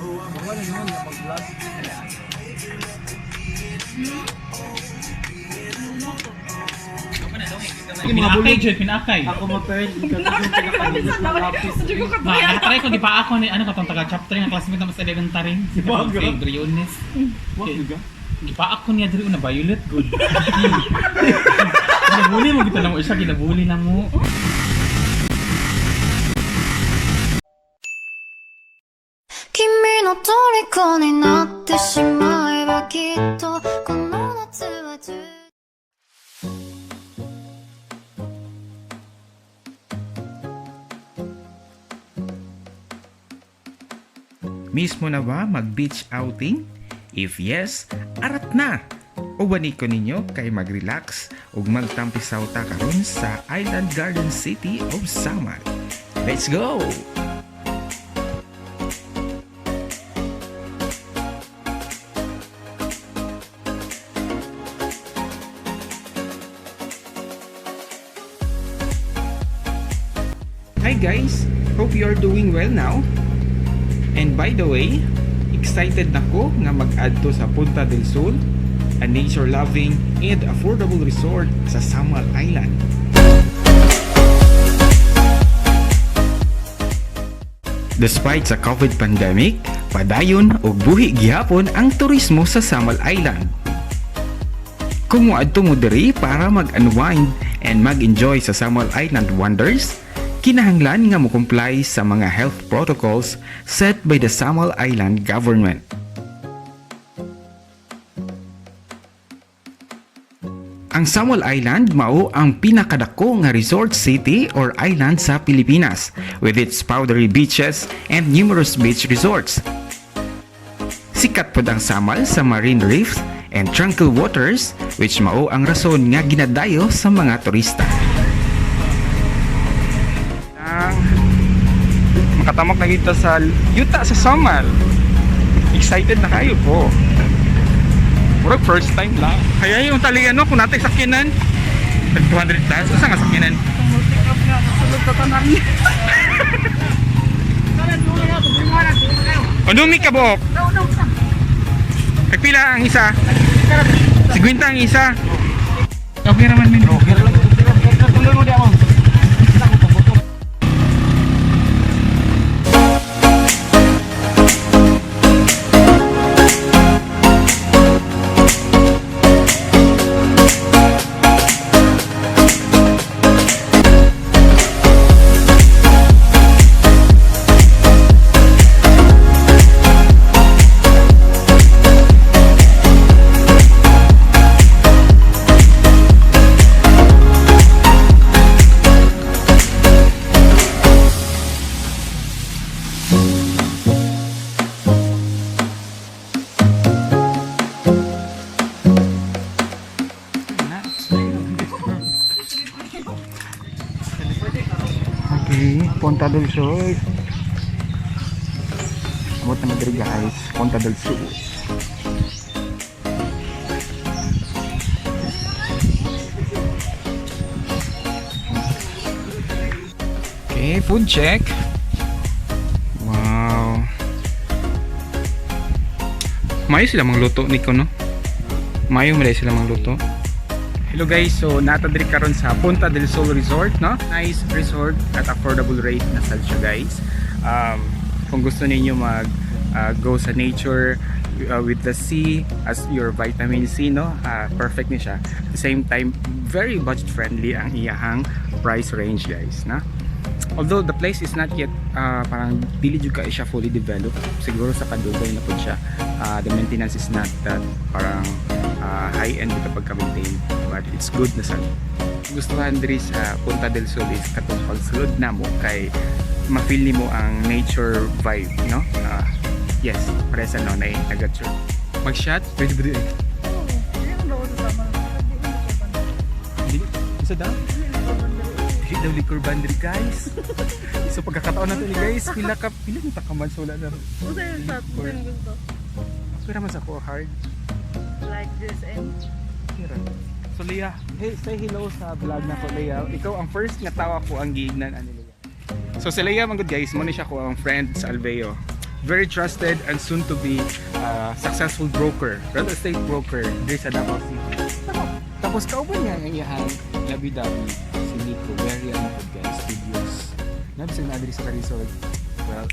Wala naman na mag-vlog. Pinakay, Jud, pinakay. Ako ma-parent, ikaw yung pinakalinis ng lapis. Nakatry ko, gipa ako ni, ano katong taga chapter nga classmate naman sa elementary. Si Wag, si ah. Briones. Wag juga. Gipa ako niya diri na violet good. Ginabuli mo kita lang isa, ginabuli lang mo. 君の虜になってしまえばきっとこの夏は充 Miss mo na ba mag-beach outing? If yes, arat na! Uwani ko ninyo kay mag-relax ug magtampisaw ta karon sa Island Garden City of Samar. Let's go! Hi guys! Hope you are doing well now. And by the way, excited na ko nga mag-add to sa Punta del Sol, a nature-loving and affordable resort sa Samal Island. Despite sa COVID pandemic, padayon o buhi gihapon ang turismo sa Samal Island. Kung moadto mo diri para mag-unwind and mag-enjoy sa Samal Island wonders, kinahanglan nga mo-comply sa mga health protocols set by the Samal Island government. Ang Samal Island mao ang pinakadako nga resort city or island sa Pilipinas with its powdery beaches and numerous beach resorts. Sikat pod ang Samal sa marine reefs and tranquil waters which mao ang rason nga ginadayo sa mga turista. Makatamok na kita sa yuta sa Samal. Excited na kayo po. Murag first time lang. Kaya yung taliano kung natin sakyanan, nag 200 plus. Saan nga sakyanan? Multi up nga, masulog sa tanan niya. Kanan mo nga, pagbimaran, kayo. Ondumi ka Bok? No. Nagpila ang isa? 50 ang isa. Okay naman min. Okay lang, tuloy mo di ako. Okay, Punta del Sol. Abot na madiri guys, Punta del Sol. Okay, food check. Wow. Mayo sila mangluto niko no. Mayo malay sila mangluto. Hello guys, so natadiri karon sa Punta del Sol Resort, no? Nice resort at affordable rate na sad siya guys. Kung gusto niyo mag go sa nature with the sea as your vitamin C, no? Perfect ni siya. At the same time, very budget friendly ang iyahang price range guys, no? Although the place is not yet parang dili jud ka siya fully developed, siguro sa kadugay na pud siya. The maintenance is not that parang high end kapag ka-maintain, but it's good na sad. Gustuhan diri sa Punta del Sol is katong pagsulod na mo kay ma-feel nimo ang nature vibe, no? Yes, paresa no na nagature. Mag-shot, pwede ba din? Isa daw? Dili daw liquor bandri guys. So pagkakataon natin ni guys, pila ni takaman so wala na. Usa yung shot, usa yung gusto. Pero man sa ko hard. Like this and... Kira. So Leah, hey, say hello sa vlog na ko Leah. Ikaw ang first nga tawa ko ang giignan ani Leah. So si Leah man good guys, mo ni siya ko ang friend sa Alveo. very trusted and soon to be successful broker, real estate broker diri sa Davao City. Tapos kauban nga ang iyang labi-dabi si Nico, very guys, videos. Nabisag na diri sa resort. Well,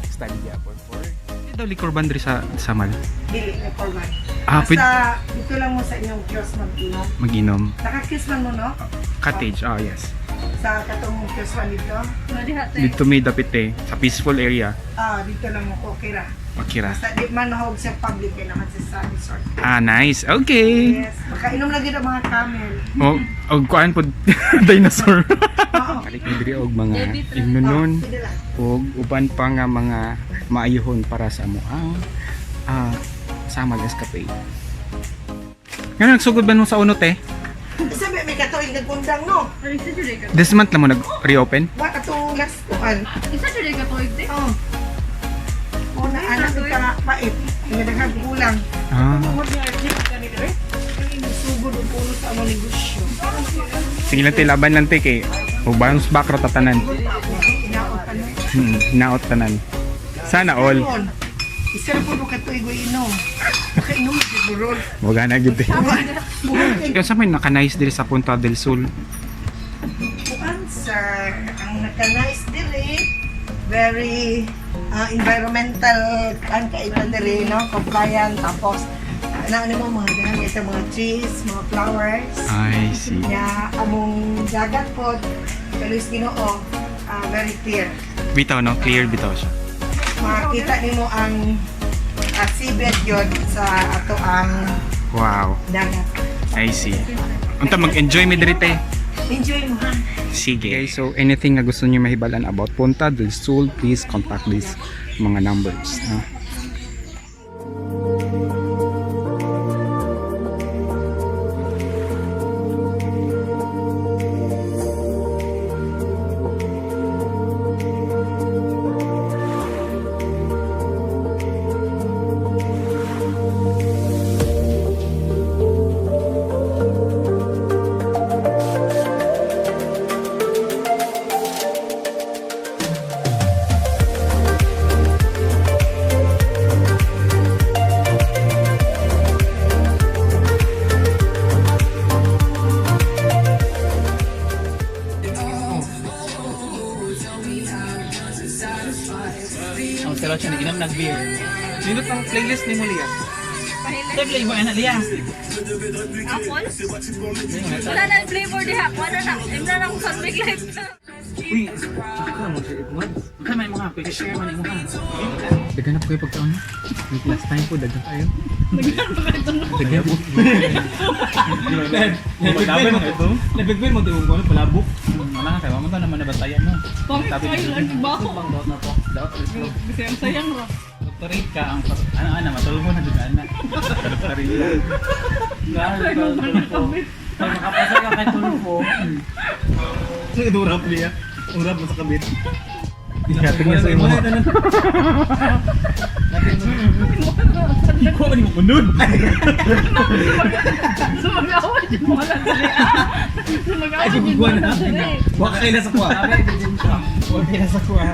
study yapon for. Ito liquor ban diri sa Samal. Dili na formal. Pwede Basta dito lang mo sa inyong kiosk mag-inom. mag-inom. Naka-kiosk man mo, no? Cottage, yes. Sa katong kiosk man dito. Nalihate. Dito may dapit sa peaceful area. Dito lang mo okay ra. Okay ra. Basta di man mahog sa public kay naman sa resort. Nice. Okay. Yes. Makainom lagi ng mga camel. Og kuan po dinosaur. Oo. Balik ni diri og mga ignunon Pwede lang. og uban pa nga mga maayuhon para sa amo ang Samal Escape. Ngano nagsugod ba nung sa unot Sabi may katuig nagkundang, no? Ay, isa dyan ka. This month lang mo nag-reopen? Wa katong last kuan. Isa dyan ka tuwig din. Oo. Una anak ka nga pait. Nga daghang kulang. Sugod og puno sa among negosyo. Sige lang tayo, laban lang tayo kay o bounce back ra tatanan. Inaot ka no? Naot tanan. Sana all. Yun. Isa po mo katuig o inom. Makainom siguro. Wag na gyud. Yung sa may naka-nice diri sa Punta del Sol. Kuan sir, ang naka-nice diri, very environmental kan kailan diri, no? Compliant, tapos ano mo mga dahil ito mga trees, mga flowers. I see. Nya among dagat pod pero is Ginoo very clear. Bitaw no, clear bitaw siya. Makita nimo ang seabed yun sa ato ang Wow, dagat. I see. Unta mag-enjoy mi diri te. Enjoy mo ha. Sige. Okay, so anything na gusto niyo mahibalan about Punta del Sol, please contact these mga numbers. Ang sarap siya, naginam nag-beer. Nindot ang playlist ni Mulia. Play mo, anak liya. Apple? Wala na yung flavor diha. Wala na. Imra na akong sunbake light. Uy, kan may mga quick share man imo ha. Dagan na po kayo pagkaon. Last time po, dagan tayo. Dagan po. Nabigbil mo ito? Nabigbil mo ito kung ano palabok. Wala nga tayo, mamanta naman nabantayan mo. Pangit kayo lang yung bako. Kasi ang sayang ra. Doktorate ka, ang ano matulog mo na doon na. Doktorate ka. Dahil pag makapasa ka kay tulog mo. Sige, urap niya. Urap mo sa kabit. Hating niya sa imo. Ikaw ba ni mo kunod? Sumag-away din mo lang dali. Sumag-away din mo lang dali. Huwag kayo na sa kuha. Huwag kayo na sa kuha.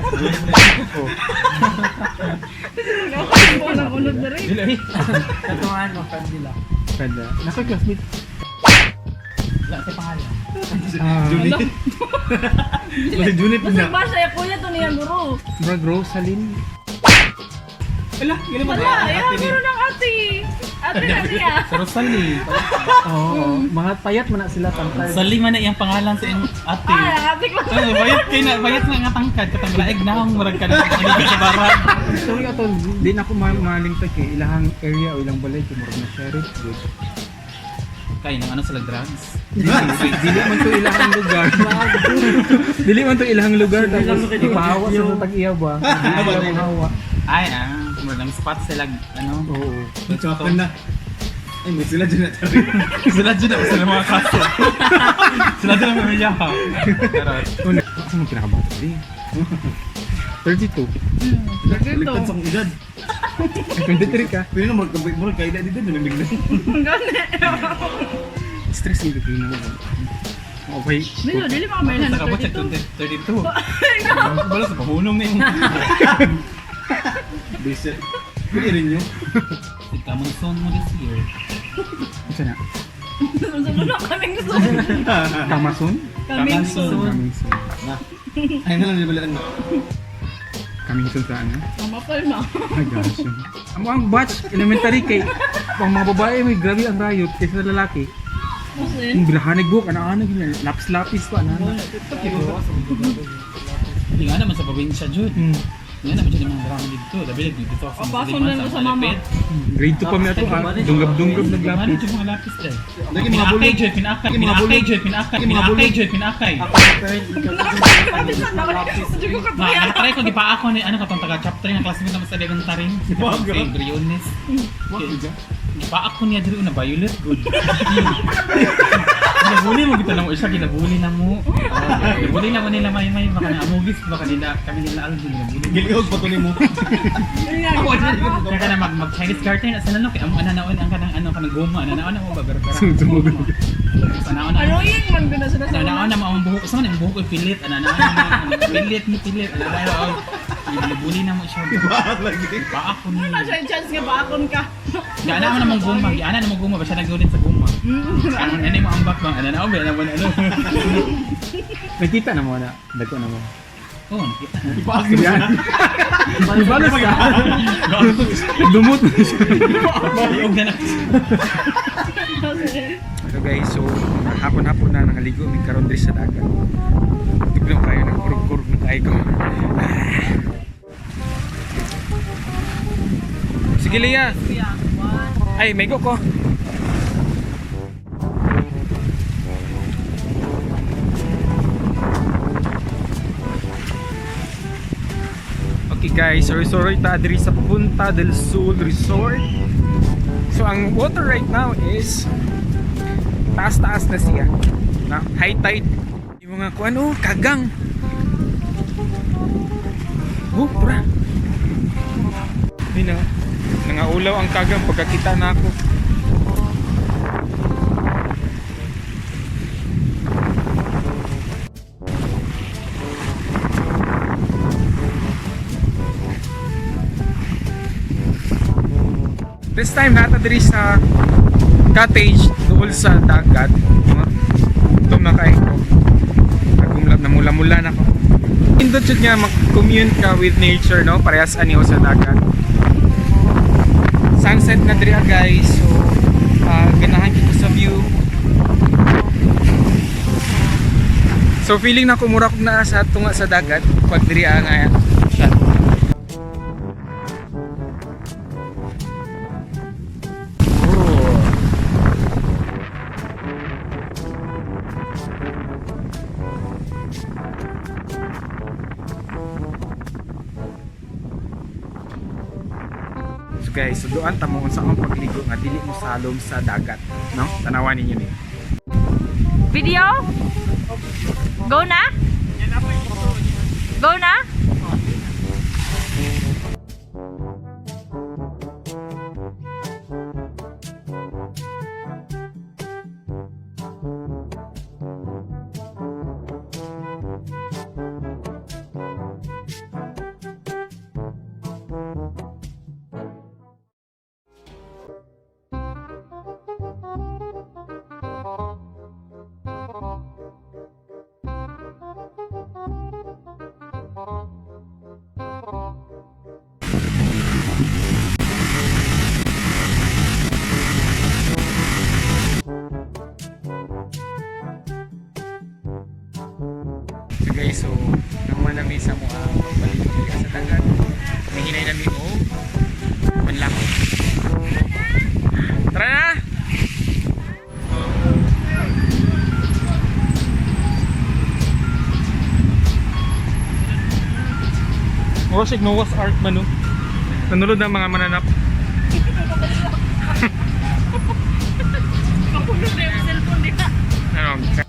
Sumag-away din mo lang unod na rin. Dili. Katungan mo, Fadila. Pwede. Nasa classmate. Wala sa pangalan. Julie. Julie Basta ba siya kuya to niya guro. Brad Rosaline. Wala, gano'n mo Wala, ayaw guro ng ate. Ate na niya. Sa Rosalie. Oo, mga payat man na sila tantay. Rosalie man na iyang pangalan sa iyong ate. Ate ko. Bayat kayo na, bayat na nga tangkad. Katang laig na akong murag ka na sa barat. Sorry ato, di na ako malingtag kay ilahang area o ilang balay kay murag na sheriff good. Kaya nang ano sila drugs. Dili man to ilahang lugar. Dili man to ilahang lugar tapos ipahawa sa tag-iya ba? Dili lang hawa. Ay, murag ng spot sila, ano. Oo. Nagsakan na. Ay, may sila dyan na tabi. Sila dyan na, sila mga kaso. Sila dyan na may yaha. Ano? Ako mo pinakabata din. 32. Ligtan sa edad. 23 ka. Pwede na murag kaida dito, nabigla. Stress yung bigay mo. Okay. Dilo, dili pa kami na Sa kabot sa 32. 32. Bala sa pahunong na yung... Bisit. Pwede rin yun. Kamang song mo this year. Isa na. Sunod na kaming soon. Kamasun? Kaming soon. Kamisun. Ay na lang nibalaan mo. Kamisun sa ano? Mama pa ma. Ay, gosh. Ang batch, elementary kay pang mga babae may grabe ang rayot kaysa sa lalaki. Kasi Yung bilahanig buhok, ano-ano ganyan. Lapis-lapis pa, ano-ano. Hindi nga naman sa probinsya, Jude. Nga naman siya naman drama dito. Dabilag dito ako. Papasok na lang sa mama. Grade 2 pa may ito, dunggab-dunggab naglapis. Ano yung mga lapis din? Lagi mga bulog. Pinakay, Jude. Pinakay. Pinakay, Jude. Pinakay. Pinakay, Jude. Pinakay. Nakatry ko, gipa ako ni ano katong taga chapter ng classmate naman sa Legang Taring. Si Briones. Gipa ako niya dito na violet good. Ginabuli mo gito na mo isa, ginabuli na mo. Ginabuli na mo nila may baka na amugis, baka nila kami nila alam din ginabuli. Giliog pa to ni mo. Kaya ka na mag Chinese garter na sa nano kay ang ananaon ang kanang ano kanang goma, ananaon na mo ba berbera. Ananaon na. ano yung man gina sila sa Ananaon na mo ang buhok, sa man ang buhok ko pilit, ananaon na pilit ni pilit. Ananaon. Ginabuli na mo siya. Bahat lagi. Ba ako ni. Wala siya chance nga baakon ka. Gana mo namang guma, gana namang guma ba siya nagulit sa guma. Ano nani mo ang bakbang, ananaon ba na mo ano. Nakita na mo na, dagko na mo. Oh, nakita. Yan. Ibalas ka. Lumot na siya. Bayog na lang. So guys, so hapon-hapon na nangaligo may karon diri sa dagat. Tugnaw kayo ng kurog-kurog na tayo ko. Sige Leah. Ay, may go ko. Okay guys, so resort ta diri sa Punta del Sol Resort. So ang water right now is taas-taas na siya. Na high tide. Yung mga kuan oh, kagang. Oh, tara. Hindi na. Nangaulaw ang kagang pagkakita na ako. This time nata diri sa cottage dool sa dagat. Ito na kayo ko. Nagumlap na mula-mula na ko. Indot jud nga mag-commune ka with nature, no? Parehas aniho sa dagat. Sunset na diri guys. So ganahan kita sa view. So feeling na kumurak na sa tunga sa dagat pag diri nga shot. So guys, so doon tamo kung saan pagligo nga dili mo salom sa dagat, no? Tanawan ninyo ni. Video? Go na? Go na? So guys, so naman namin sa mga balik sa dagat. Nahinay namin o manlak. Tara na! Worship Noah's Ark man no? Nanulod ng mga mananap. Kapulo na yung cellphone nila. Ano?